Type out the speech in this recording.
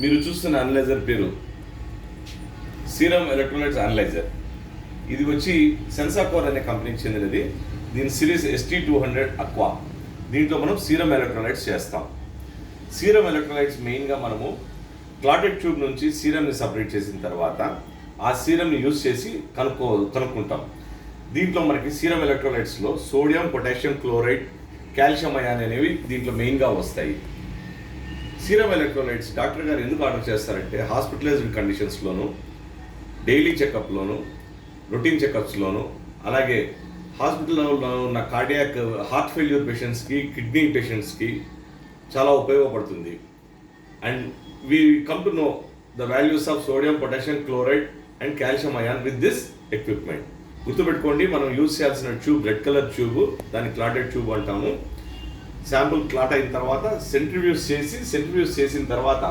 మీరు చూస్తున్న అనలైజర్ పేరు సీరం ఎలక్ట్రోలైట్స్ అనలైజర్. ఇది వచ్చి సెన్సాకోర్ అనే కంపెనీకి చెందినది. దీని సిరీస్ ST200 అక్వా. దీంట్లో మనం సీరం ఎలక్ట్రోలైట్స్ చేస్తాం. సీరం ఎలక్ట్రోలైట్స్ మెయిన్గా మనము క్లాటెడ్ ట్యూబ్ నుంచి సీరంని సపరేట్ చేసిన తర్వాత ఆ సీరంని యూజ్ చేసి కనుక్కుంటాం. దీంట్లో మనకి సీరం ఎలక్ట్రోలైట్స్లో sodium, potassium chloride, calcium ion అనేవి దీంట్లో మెయిన్గా వస్తాయి. సీరం ఎలక్ట్రోలైట్స్ డాక్టర్ గారు ఎందుకు ఆర్డర్ చేస్తారంటే హాస్పిటలైజ్డ్ కండిషన్స్లోను, డైలీ చెకప్లోను, రొటీన్ చెకప్స్లోను, అలాగే హాస్పిటల్లో ఉన్న కార్డియాక్ హార్ట్ ఫెయిల్యూర్ పేషెంట్స్కి, కిడ్నీ పేషెంట్స్కి చాలా ఉపయోగపడుతుంది. And we come to know the values of sodium, potassium chloride and calcium ion with this equipment. గుర్తుపెట్టుకోండి, మనం యూజ్ చేయాల్సిన ట్యూబ్ రెడ్ కలర్ ట్యూబ్, దాన్ని క్లాటెడ్ ట్యూబ్ అంటాము. శాంపుల్ క్లాట్ అయిన తర్వాత సెంట్రిఫ్యూజ్ చేసిన తర్వాత